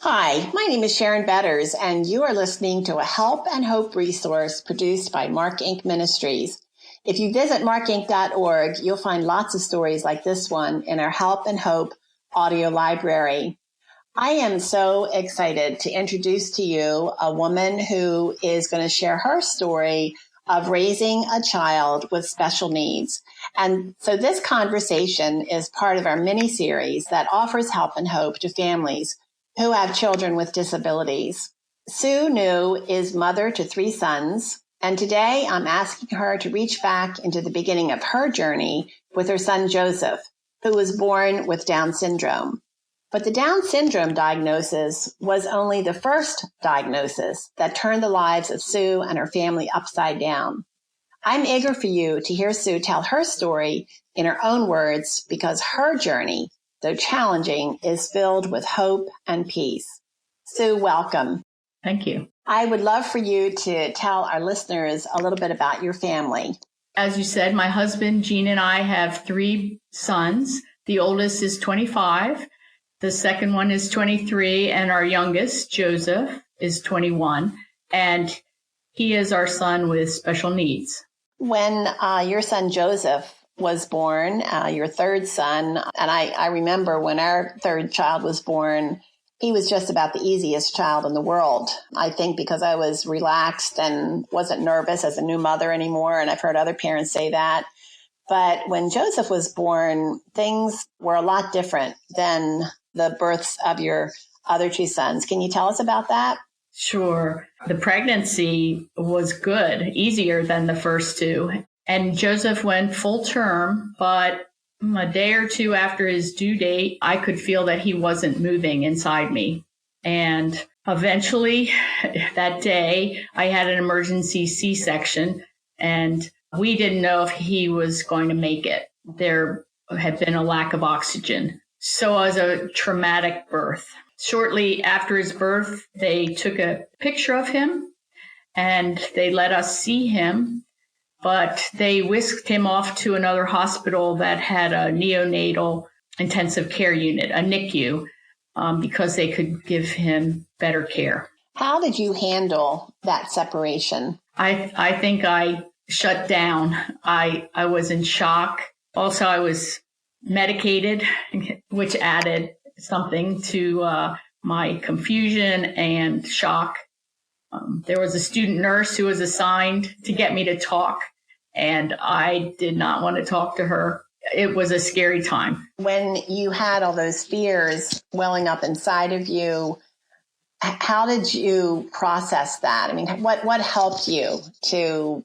Hi, my name is Sharon Betters, and you are listening to a Help and Hope resource produced by Mark Inc. Ministries. If you visit markinc.org, you'll find lots of stories like this one in our Help and Hope audio library. I am so excited to introduce to you a woman who is going to share her story of raising a child with special needs. And so this conversation is part of our miniseries that offers help and hope to families who have children with disabilities. Sue New is mother to 3 sons, and today I'm asking her to reach back into the beginning of her journey with her son Joseph, who was born with Down syndrome. But the Down syndrome diagnosis was only the first diagnosis that turned the lives of Sue and her family upside down. I'm eager for you to hear Sue tell her story in her own words, because her journey, though challenging, is filled with hope and peace. Sue, welcome. Thank you. I would love for you to tell our listeners a little bit about your family. As you said, my husband, Gene, and I have 3 sons. The oldest is 25. The second one is 23. And our youngest, Joseph, is 21. And he is our son with special needs. When your son Joseph was born, your third son, and I remember when our third child was born, he was just about the easiest child in the world. I think because I was relaxed and wasn't nervous as a new mother anymore, and I've heard other parents say that. But when Joseph was born, things were a lot different than the births of your other 2 sons. Can you tell us about that? Sure. The pregnancy was good, easier than the first 2. And Joseph went full term, but a day or 2 after his due date, I could feel that he wasn't moving inside me. And eventually that day, I had an emergency C-section, and we didn't know if he was going to make it. There had been a lack of oxygen. So it was a traumatic birth. Shortly after his birth, they took a picture of him and they let us see him. But they whisked him off to another hospital that had a neonatal intensive care unit, a NICU, because they could give him better care. How did you handle that separation? I think I shut down. I was in shock. Also, I was medicated, which added something to my confusion and shock. There was a student nurse who was assigned to get me to talk, and I did not want to talk to her. It was a scary time. When you had all those fears welling up inside of you, how did you process that? I mean, what helped you to,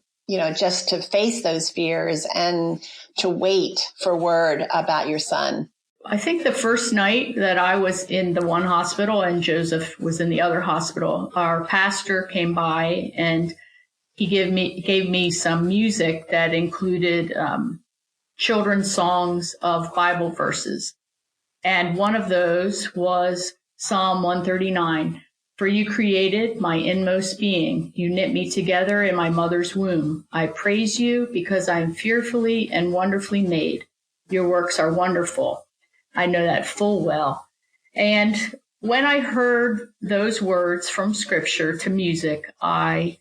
just to face those fears and to wait for word about your son? I think the first night that I was in the one hospital and Joseph was in the other hospital, our pastor came by and he gave me some music that included children's songs of Bible verses. And one of those was Psalm 139. For you created my inmost being. You knit me together in my mother's womb. I praise you because I am fearfully and wonderfully made. Your works are wonderful. I know that full well. And when I heard those words from scripture to music, I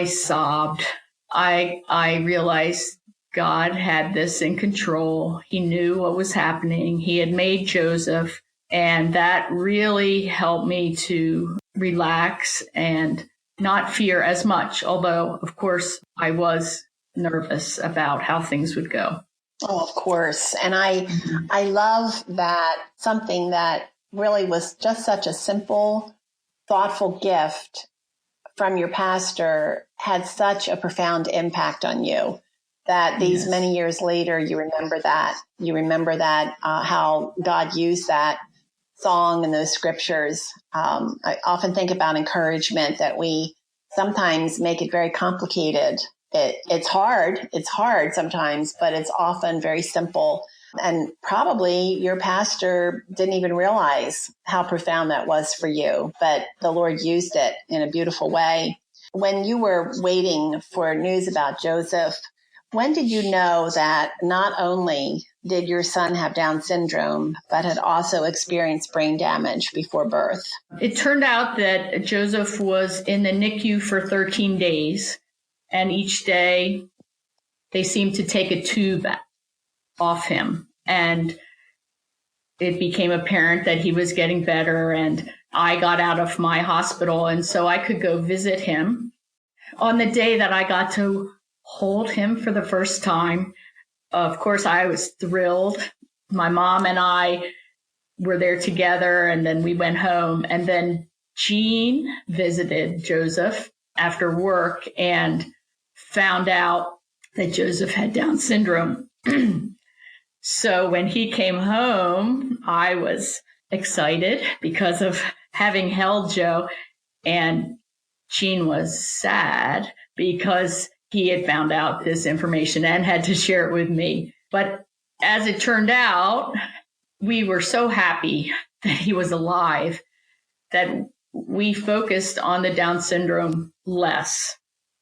sobbed. I realized God had this in control. He knew what was happening. He had made Joseph, and that really helped me to relax and not fear as much, although, of course, I was nervous about how things would go. Oh, of course. And I love that something that really was just such a simple, thoughtful gift from your pastor had such a profound impact on you that these many years later, you remember that. You remember that, how God used that song and those scriptures. I often think about encouragement, that we sometimes make it very complicated. It's hard sometimes, but it's often very simple. And probably your pastor didn't even realize how profound that was for you, but the Lord used it in a beautiful way. When you were waiting for news about Joseph, when did you know that not only did your son have Down syndrome, but had also experienced brain damage before birth? It turned out that Joseph was in the NICU for 13 days, and each day they seemed to take a tube off him. And it became apparent that he was getting better, and I got out of my hospital, and so I could go visit him. On the day that I got to hold him for the first time, of course, I was thrilled. My mom and I were there together, and then we went home. And then Jean visited Joseph after work and found out that Joseph had Down syndrome. So when he came home, I was excited because of having held Joe, and Jean was sad because he had found out this information and had to share it with me. But as it turned out, we were so happy that he was alive that we focused on the Down syndrome less.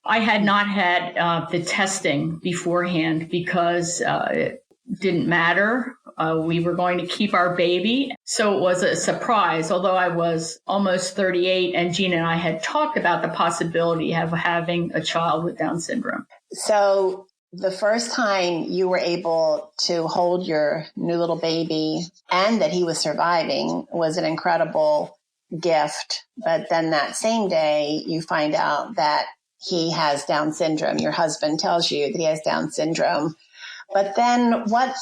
I had not had the testing beforehand because it didn't matter. We were going to keep our baby. So it was a surprise, although I was almost 38 and Jean and I had talked about the possibility of having a child with Down syndrome. So the first time you were able to hold your new little baby and that he was surviving was an incredible gift. But then that same day, you find out that he has Down syndrome. Your husband tells you that he has Down syndrome. But then what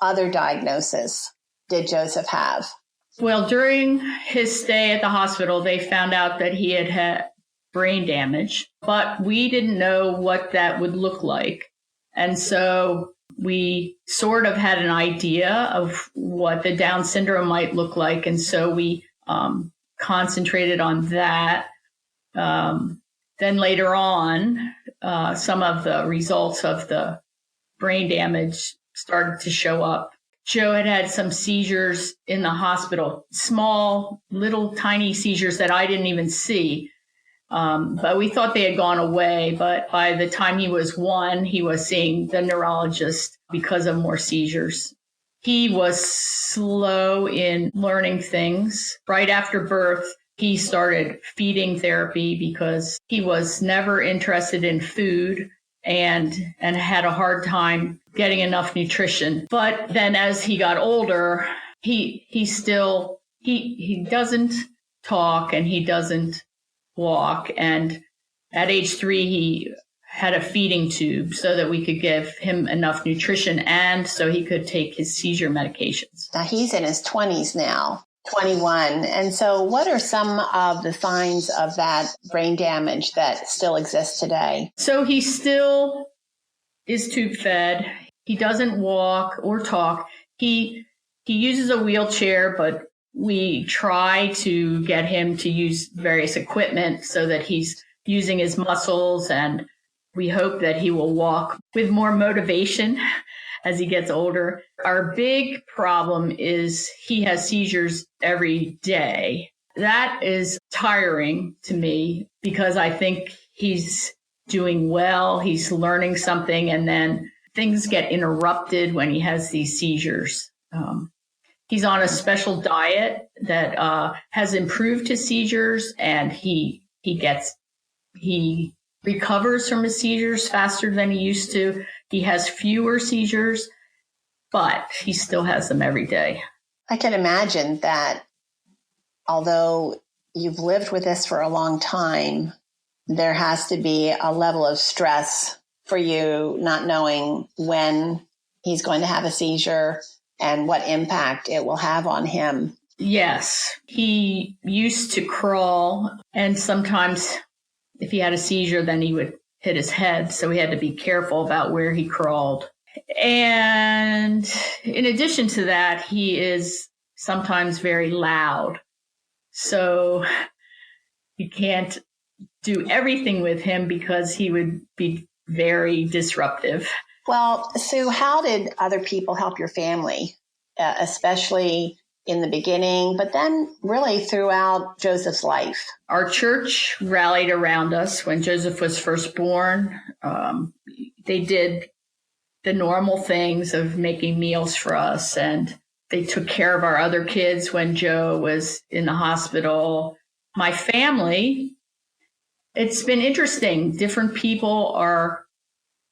other diagnosis did Joseph have? Well, during his stay at the hospital, they found out that he had had brain damage, but we didn't know what that would look like. And so we sort of had an idea of what the Down syndrome might look like. And so we concentrated on that. Then later on, some of the results of the brain damage started to show up. Joe had had some seizures in the hospital, small, little, tiny seizures that I didn't even see. But we thought they had gone away. But by the time he was 1, he was seeing the neurologist because of more seizures. He was slow in learning things. Right after birth, he started feeding therapy because he was never interested in food and had a hard time getting enough nutrition. But then as he got older, he doesn't talk and he doesn't walk. And at age 3, he had a feeding tube so that we could give him enough nutrition and so he could take his seizure medications. Now he's in his 20s now, 21. And so what are some of the signs of that brain damage that still exists today? So he still is tube fed. He doesn't walk or talk. He uses a wheelchair, but we try to get him to use various equipment so that he's using his muscles, and we hope that he will walk with more motivation as he gets older. Our big problem is he has seizures every day. That is tiring to me because I think he's doing well, he's learning something, and then things get interrupted when he has these seizures. He's on a special diet that has improved his seizures, and he recovers from his seizures faster than he used to. He has fewer seizures, but he still has them every day. I can imagine that although you've lived with this for a long time, there has to be a level of stress for you not knowing when he's going to have a seizure and what impact it will have on him. Yes, he used to crawl, and sometimes if he had a seizure, then he would hit his head. So we had to be careful about where he crawled. And in addition to that, he is sometimes very loud. So you can't do everything with him because he would be very disruptive. Well, Sue, how did other people help your family, especially in the beginning, but then really throughout Joseph's life? Our church rallied around us when Joseph was first born. They did the normal things of making meals for us. And they took care of our other kids when Joe was in the hospital. My family, it's been interesting. Different people are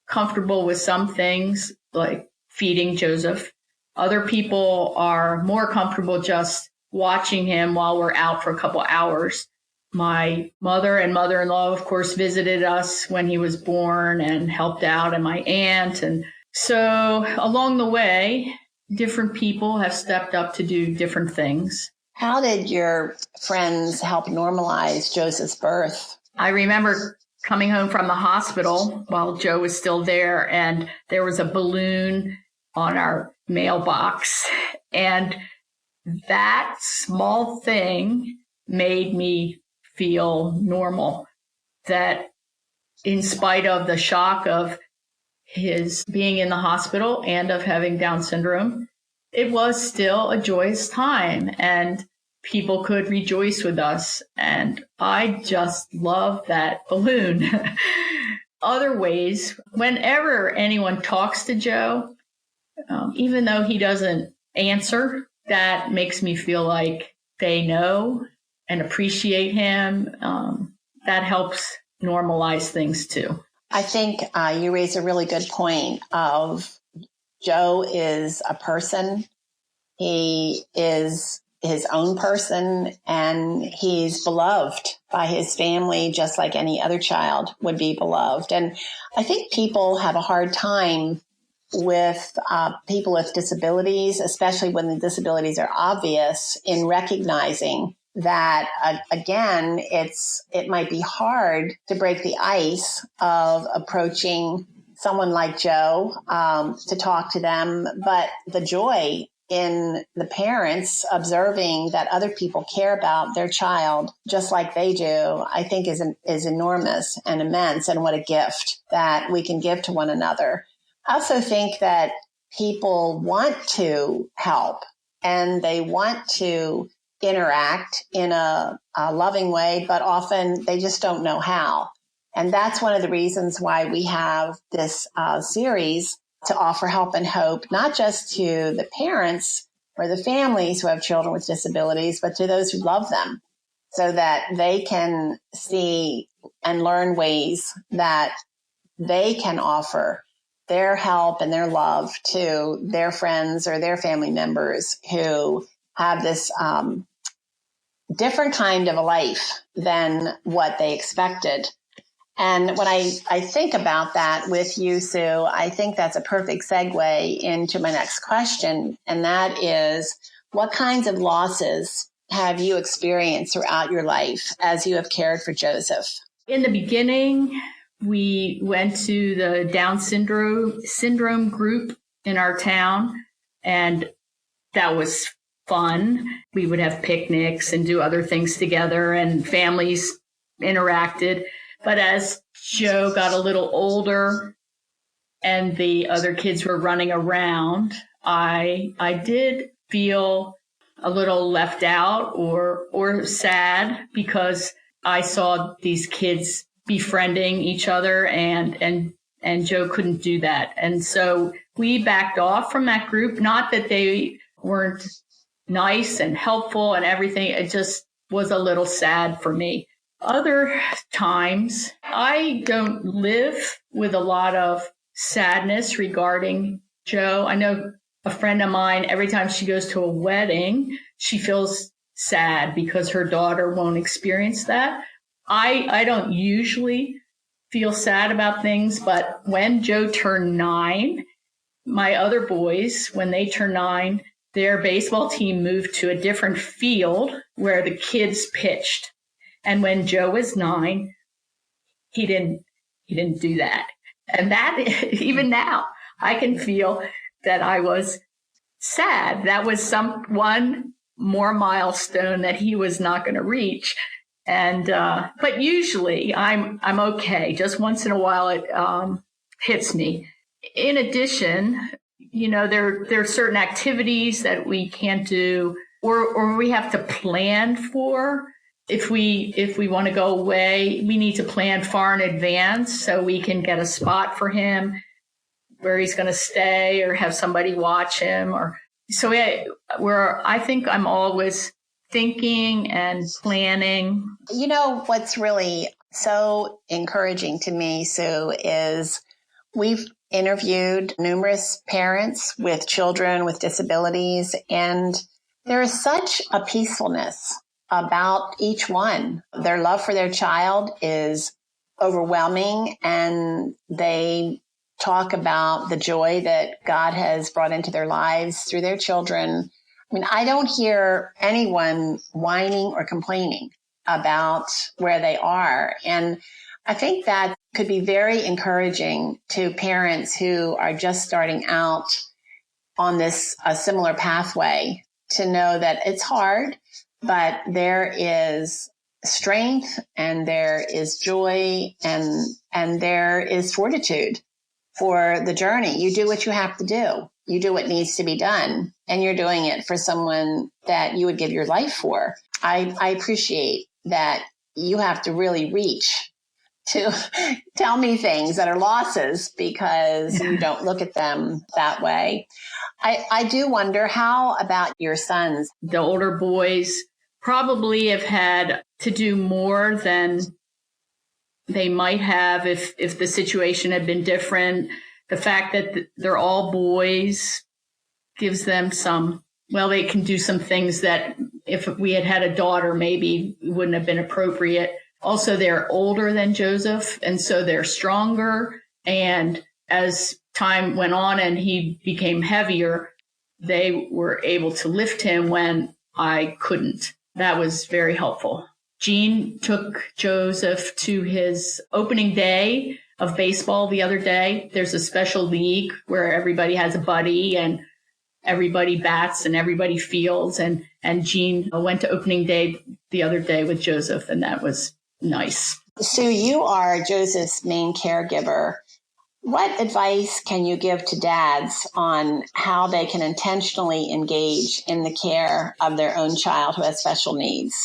comfortable with some things, like feeding Joseph. Other people are more comfortable just watching him while we're out for a couple hours. My mother and mother-in-law, of course, visited us when he was born and helped out, and my aunt. And so along the way, different people have stepped up to do different things. How did your friends help normalize Joseph's birth? I remember coming home from the hospital while Joe was still there, and there was a balloon on our mailbox. And that small thing made me feel normal, that in spite of the shock of his being in the hospital and of having Down syndrome, it was still a joyous time and people could rejoice with us. And I just love that balloon. Other ways, whenever anyone talks to Joe, even though he doesn't answer, that makes me feel like they know and appreciate him. That helps normalize things too. I think you raise a really good point of Joe is a person. He is his own person, and he's beloved by his family just like any other child would be beloved. And I think people have a hard time with people with disabilities, especially when the disabilities are obvious, in recognizing that, again, it might be hard to break the ice of approaching someone like Joe to talk to them. But the joy in the parents observing that other people care about their child just like they do, I think is enormous and immense. And what a gift that we can give to one another. I also think that people want to help and they want to interact in a loving way, but often they just don't know how. And that's one of the reasons why we have this series to offer help and hope, not just to the parents or the families who have children with disabilities, but to those who love them, so that they can see and learn ways that they can offer their help and their love to their friends or their family members who have this different kind of a life than what they expected. And when I think about that with you, Sue, I think that's a perfect segue into my next question. And that is, what kinds of losses have you experienced throughout your life as you have cared for Joseph? In the beginning, we went to the Down syndrome group in our town, and that was fun. We would have picnics and do other things together, and families interacted. But as Joe got a little older and the other kids were running around, I did feel a little left out or sad, because I saw these kids befriending each other and Joe couldn't do that. And so we backed off from that group. Not that they weren't nice and helpful and everything. It just was a little sad for me. Other times, I don't live with a lot of sadness regarding Joe. I know a friend of mine, every time she goes to a wedding, she feels sad because her daughter won't experience that. I don't usually feel sad about things, but when Joe turned 9, my other boys, when they turned 9, their baseball team moved to a different field where the kids pitched. And when Joe was 9, he didn't do that. And that, even now, I can feel that I was sad. That was one more milestone that he was not going to reach. And, but usually I'm okay. Just once in a while it hits me. In addition, there are certain activities that we can't do or we have to plan for. If we want to go away, we need to plan far in advance so we can get a spot for him. where he's going to stay or have somebody watch him. I think I'm always thinking and planning. You know, what's really so encouraging to me, Sue, is we've interviewed numerous parents with children with disabilities, and there is such a peacefulness about each one. Their love for their child is overwhelming, and they talk about the joy that God has brought into their lives through their children. I mean, I don't hear anyone whining or complaining about where they are. And I think that could be very encouraging to parents who are just starting out on this similar pathway, to know that it's hard, but there is strength and there is joy and there is fortitude for the journey. You do what you have to do. You do what needs to be done, and you're doing it for someone that you would give your life for. I appreciate that you have to really reach to tell me things that are losses because you don't look at them that way. I do wonder, how about your sons? The older boys probably have had to do more than they might have if the situation had been different. The fact that they're all boys gives them they can do some things that if we had had a daughter, maybe wouldn't have been appropriate. Also, they're older than Joseph, and so they're stronger. And as time went on and he became heavier, they were able to lift him when I couldn't. That was very helpful. Jean took Joseph to his opening day of baseball the other day. There's a special league where everybody has a buddy and everybody bats and everybody fields. And Jean went to opening day the other day with Joseph, and that was nice. Sue, you are Joseph's main caregiver. What advice can you give to dads on how they can intentionally engage in the care of their own child who has special needs?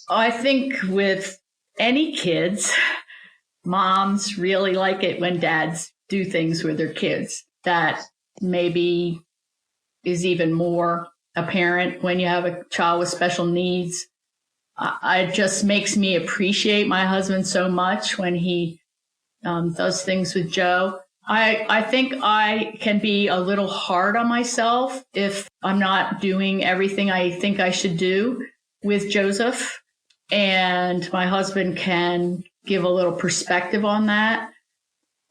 I think with any kids, moms really like it when dads do things with their kids. That maybe is even more apparent when you have a child with special needs. It just makes me appreciate my husband so much when he does things with Joe. I think I can be a little hard on myself if I'm not doing everything I think I should do with Joseph. And my husband can give a little perspective on that,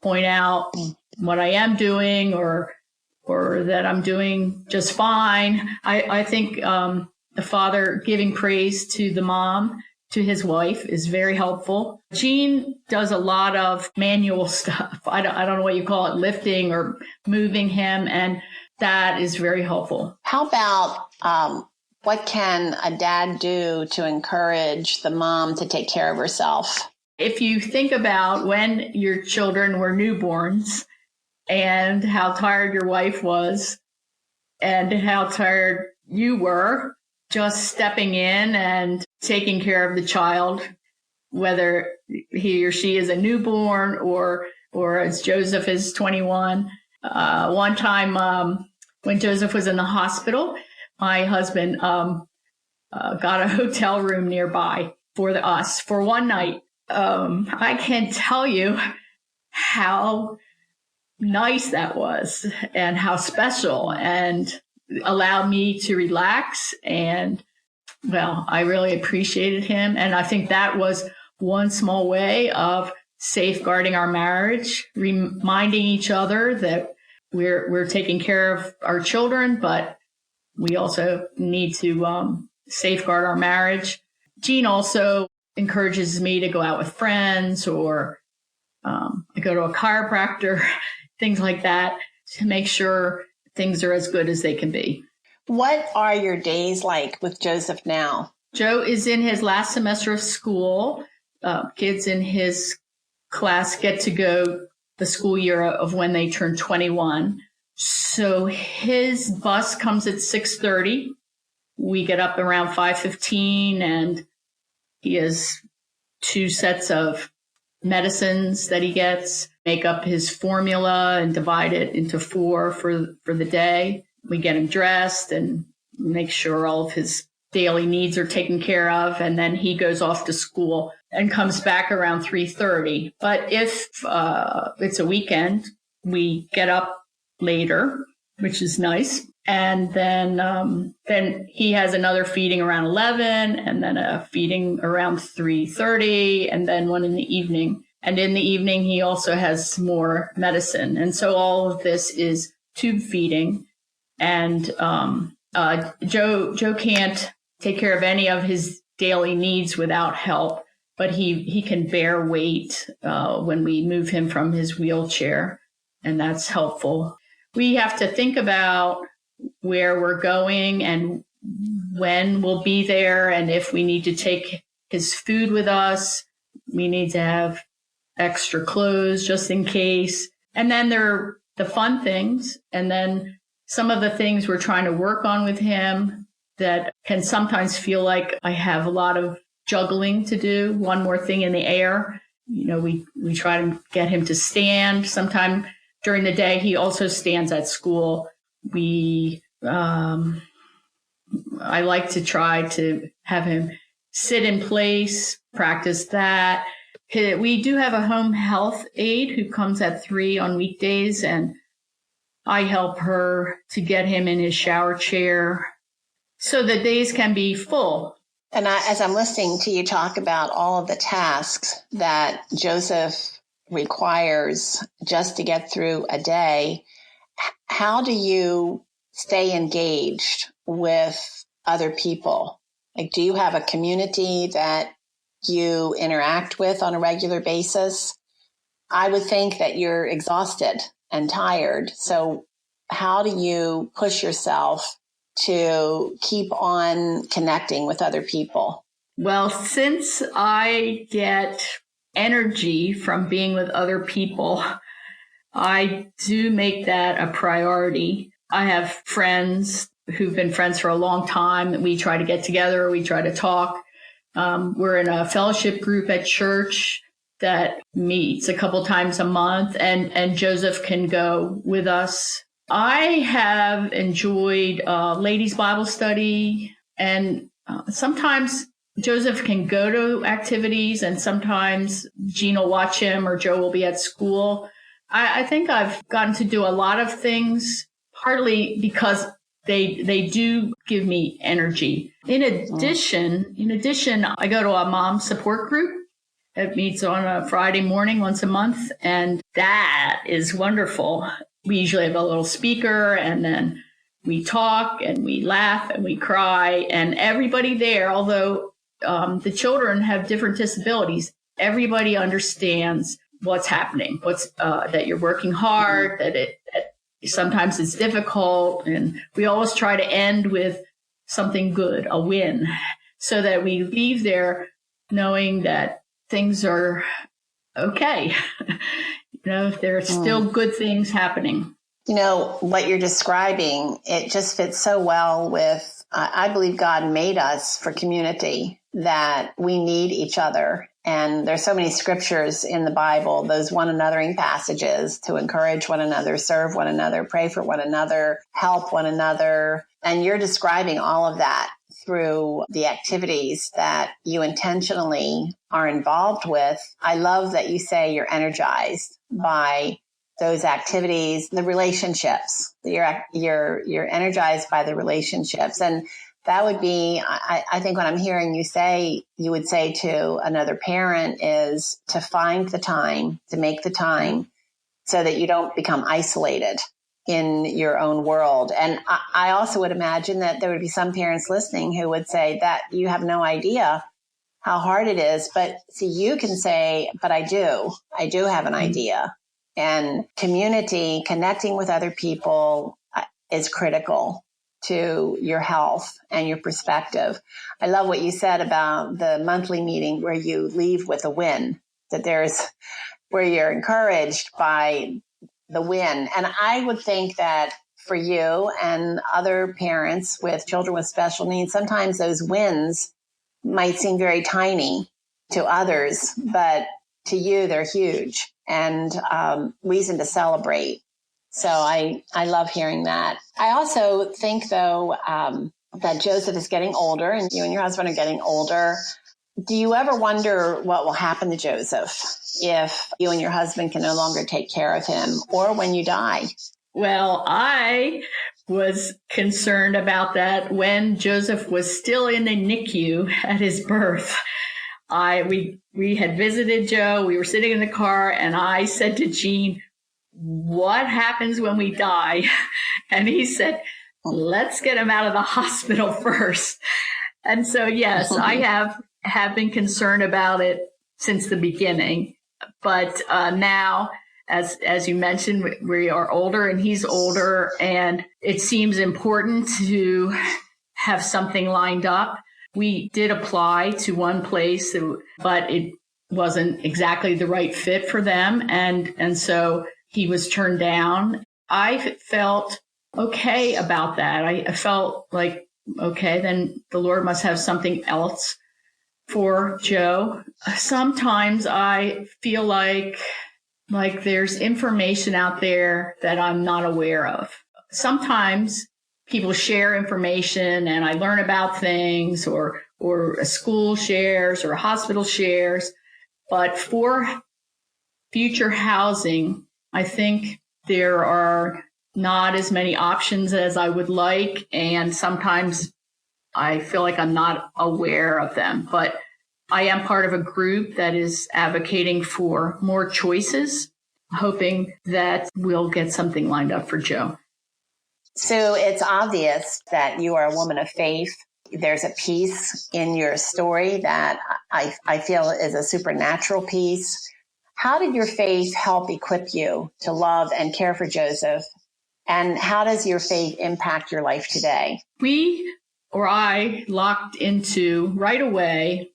point out what I am doing or that I'm doing just fine. I think the father giving praise to the mom, to his wife, is very helpful. Jean does a lot of manual stuff. I don't know what you call it, lifting or moving him, and that is very helpful. How about what can a dad do to encourage the mom to take care of herself? If you think about when your children were newborns and how tired your wife was and how tired you were, just stepping in and taking care of the child, whether he or she is a newborn or as Joseph is 21. One time when Joseph was in the hospital, my husband got a hotel room nearby for us for one night. I can't tell you how nice that was and how special, and allowed me to relax. And well, I really appreciated him. And I think that was one small way of safeguarding our marriage, reminding each other that we're taking care of our children, but we also need to safeguard our marriage. Jean also encourages me to go out with friends or I go to a chiropractor, things like that, to make sure things are as good as they can be. What are your days like with Joseph now? Joe is in his last semester of school. Kids in his class get to go the school year of when they turn 21. So his bus comes at 6:30. We get up around 5:15, and he has two sets of medicines that he gets, make up his formula and divide it into 4 for the day. We get him dressed and make sure all of his daily needs are taken care of. And then he goes off to school and comes back around 3:30. But if it's a weekend, we get up later, which is nice. And then he has another feeding around 11, and then a feeding around 3:30, and then one in the evening. And in the evening, he also has more medicine. And so all of this is tube feeding. And Joe can't take care of any of his daily needs without help, but he can bear weight when we move him from his wheelchair, and that's helpful. We have to think about where we're going and when we'll be there, and if we need to take his food with us, we need to have extra clothes just in case. And then there are the fun things, and then some of the things we're trying to work on with him that can sometimes feel like I have a lot of juggling to do. One more thing in the air. We try to get him to stand. Sometime during the day, he also stands at school. I like to try to have him sit in place, practice that. We do have a home health aide who comes at 3 on weekdays, and I help her to get him in his shower chair so the days can be full. And as I'm listening to you talk about all of the tasks that Joseph requires just to get through a day, how do you stay engaged with other people? Like, do you have a community that you interact with on a regular basis? I would think that you're exhausted and tired. So how do you push yourself to keep on connecting with other people? Well, since I get energy from being with other people, I do make that a priority. I have friends who've been friends for a long time. We try to get together. We try to talk. We're in a fellowship group at church that meets a couple times a month, and Joseph can go with us. I have enjoyed ladies' Bible study, and sometimes Joseph can go to activities, and sometimes Jean will watch him or Joe will be at school. I think I've gotten to do a lot of things, partly because they do give me energy. In addition, I go to a mom support group. It meets on a Friday morning once a month, and that is wonderful. We usually have a little speaker, and then we talk and we laugh and we cry, and everybody there, although the children have different disabilities, everybody understands what's happening, that you're working hard, that sometimes it's difficult, and we always try to end with something good, a win, so that we leave there knowing that things are okay. There are still good things happening. What you're describing, it just fits so well with, I believe God made us for community, that we need each other. And there's so many scriptures in the Bible, those one anothering passages to encourage one another, serve one another, pray for one another, help one another. And you're describing all of that through the activities that you intentionally are involved with. I love that you say you're energized by those activities, the relationships. You're energized by the relationships. And that would be, I think what I'm hearing you say, you would say to another parent is to find the time, to make the time so that you don't become isolated in your own world. And I also would imagine that there would be some parents listening who would say that you have no idea how hard it is. But see, you can say, but I do have an idea. And community, connecting with other people is critical to your health and your perspective. I love what you said about the monthly meeting where you leave with a win, where you're encouraged by the win. And I would think that for you and other parents with children with special needs, sometimes those wins might seem very tiny to others, but to you, they're huge and reason to celebrate. So I love hearing that. I also think, though, that Joseph is getting older and you and your husband are getting older. Do you ever wonder what will happen to Joseph if you and your husband can no longer take care of him, or when you die? Well, I was concerned about that when Joseph was still in the NICU at his birth. We had visited Joe. We were sitting in the car, and I said to Gene, "What happens when we die?" And he said, "Let's get him out of the hospital first." And so, yes, I have been concerned about it since the beginning. But now, as you mentioned, we are older and he's older, and it seems important to have something lined up. We did apply to one place, but it wasn't exactly the right fit for them. And so he was turned down. I felt okay about that. I felt like, okay, then the Lord must have something else for Joe. Sometimes I feel like there's information out there that I'm not aware of. Sometimes people share information and I learn about things, or a school shares or a hospital shares. But for future housing, I think there are not as many options as I would like. And sometimes I feel like I'm not aware of them. But I am part of a group that is advocating for more choices, hoping that we'll get something lined up for Joe. So it's obvious that you are a woman of faith. There's a piece in your story that I feel is a supernatural piece. How did your faith help equip you to love and care for Joseph? And how does your faith impact your life today? I locked into right away,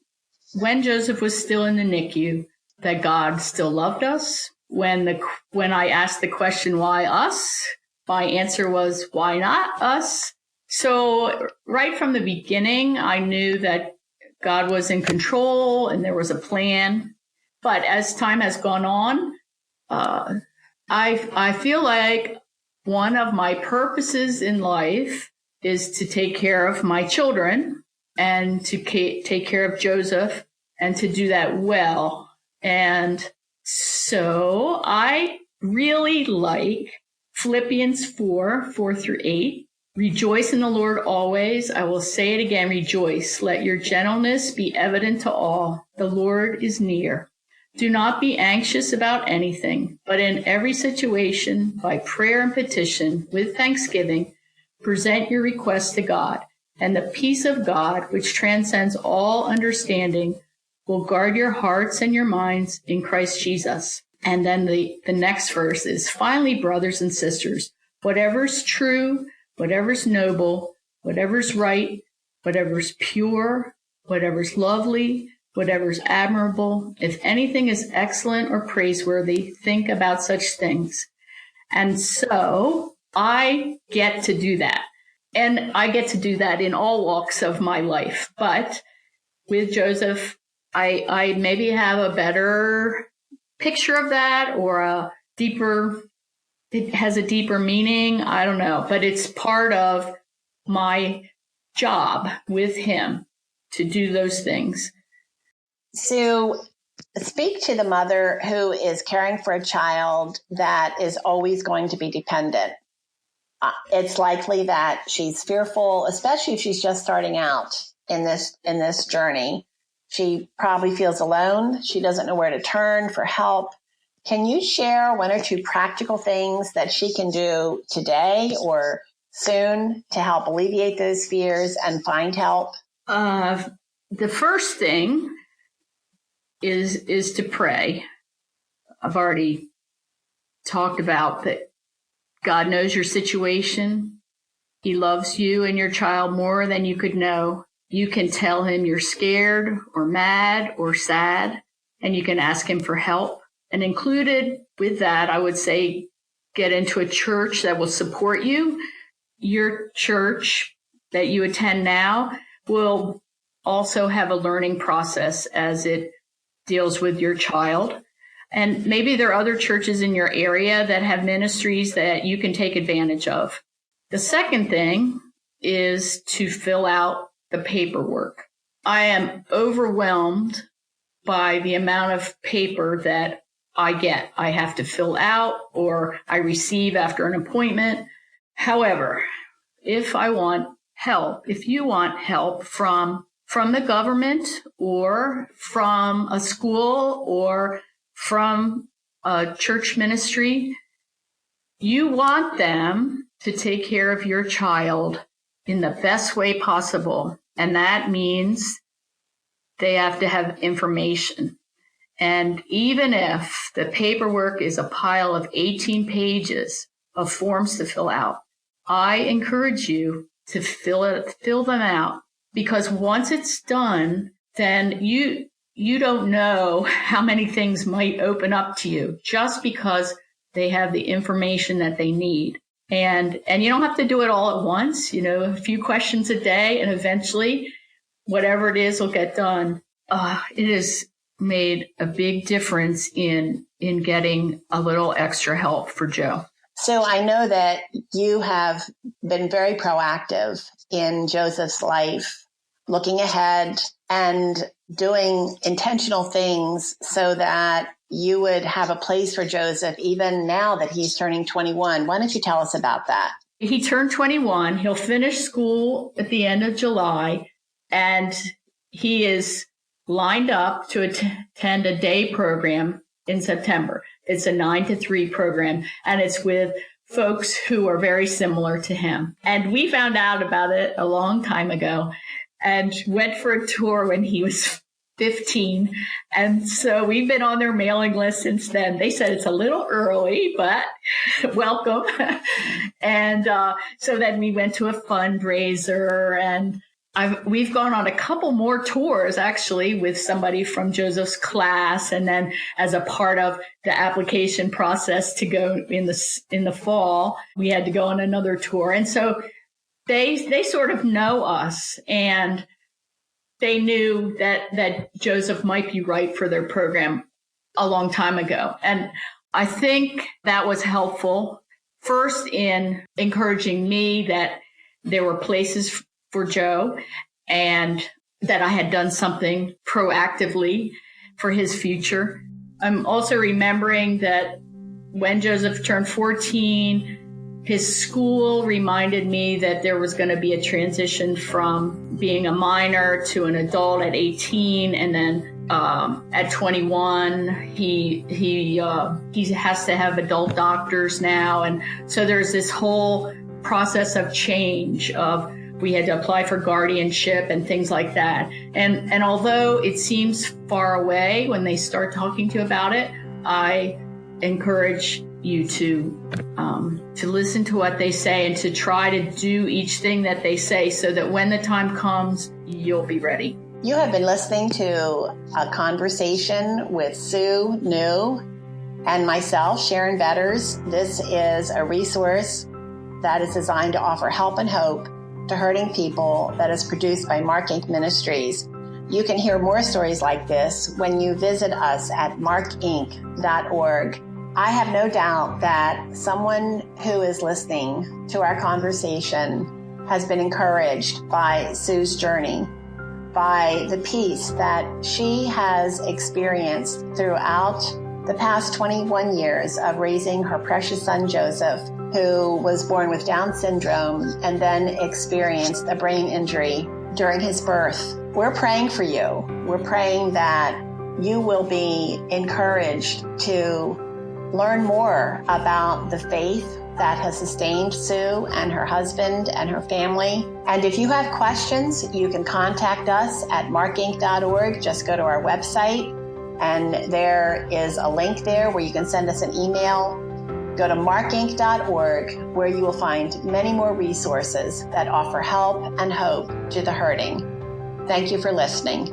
when Joseph was still in the NICU, that God still loved us. When I asked the question, why us? My answer was, why not us? So right from the beginning, I knew that God was in control and there was a plan. But as time has gone on, I feel like one of my purposes in life is to take care of my children and to take care of Joseph and to do that well. And so I really like Philippians 4:4-8. Rejoice in the Lord always. I will say it again, rejoice. Let your gentleness be evident to all. The Lord is near. Do not be anxious about anything, but in every situation, by prayer and petition, with thanksgiving, present your requests to God. And the peace of God, which transcends all understanding, will guard your hearts and your minds in Christ Jesus. And then the next verse is, finally, brothers and sisters, whatever's true, whatever's noble, whatever's right, whatever's pure, whatever's lovely, whatever's admirable, if anything is excellent or praiseworthy, think about such things. And so I get to do that. And I get to do that in all walks of my life. But with Joseph, I maybe have a better picture of that, or it has a deeper meaning. I don't know, but it's part of my job with him to do those things. So speak to the mother who is caring for a child that is always going to be dependent. It's likely that she's fearful, especially if she's just starting out in this journey. She probably feels alone. She doesn't know where to turn for help. Can you share one or two practical things that she can do today or soon to help alleviate those fears and find help? The first thing is to pray. I've already talked about that. God knows your situation. He loves you and your child more than you could know. You can tell him you're scared or mad or sad, and you can ask him for help. And included with that, I would say, get into a church that will support you. Your church that you attend now will also have a learning process as it deals with your child. And maybe there are other churches in your area that have ministries that you can take advantage of. The second thing is to fill out the paperwork. I am overwhelmed by the amount of paper that I get. I have to fill out or I receive after an appointment. However, if you want help from the government or from a school or from a church ministry, you want them to take care of your child in the best way possible. And that means they have to have information. And even if the paperwork is a pile of 18 pages of forms to fill out, I encourage you to fill them out, because once it's done, then you don't know how many things might open up to you just because they have the information that they need. And you don't have to do it all at once, a few questions a day, and eventually whatever it is will get done. It has made a big difference in getting a little extra help for Joe. So I know that you have been very proactive in Joseph's life, looking ahead and doing intentional things so that you would have a place for Joseph even now that he's turning 21. Why don't you tell us about that? He turned 21. He'll finish school at the end of July, and he is lined up to attend a day program in September. It's a 9 to 3 program, and it's with folks who are very similar to him. And we found out about it a long time ago and went for a tour when he was 15. And so we've been on their mailing list since then. They said it's a little early, but welcome. And so then we went to a fundraiser, and we've gone on a couple more tours, actually, with somebody from Joseph's class. And then as a part of the application process to go in the fall, we had to go on another tour. And so they sort of know us, and they knew that Joseph might be right for their program a long time ago. And I think that was helpful, first in encouraging me that there were places for Joe and that I had done something proactively for his future. I'm also remembering that when Joseph turned 14, his school reminded me that there was going to be a transition from being a minor to an adult at 18, and then at 21, he has to have adult doctors now, and so there's this whole process of change of. We had to apply for guardianship and things like that. And although it seems far away when they start talking to you about it, I encourage you to listen to what they say and to try to do each thing that they say so that when the time comes, you'll be ready. You have been listening to a conversation with Sue New and myself, Sharon Betters. This is a resource that is designed to offer help and hope to hurting people, that is produced by Mark Inc. Ministries. You can hear more stories like this when you visit us at markinc.org. I have no doubt that someone who is listening to our conversation has been encouraged by Sue's journey, by the peace that she has experienced throughout the past 21 years of raising her precious son, Joseph, who was born with Down syndrome and then experienced a brain injury during his birth. We're praying for you. We're praying that you will be encouraged to learn more about the faith that has sustained Sue and her husband and her family. And if you have questions, you can contact us at markinc.org. Just go to our website, and there is a link there where you can send us an email. Go to markinc.org, where you will find many more resources that offer help and hope to the hurting. Thank you for listening.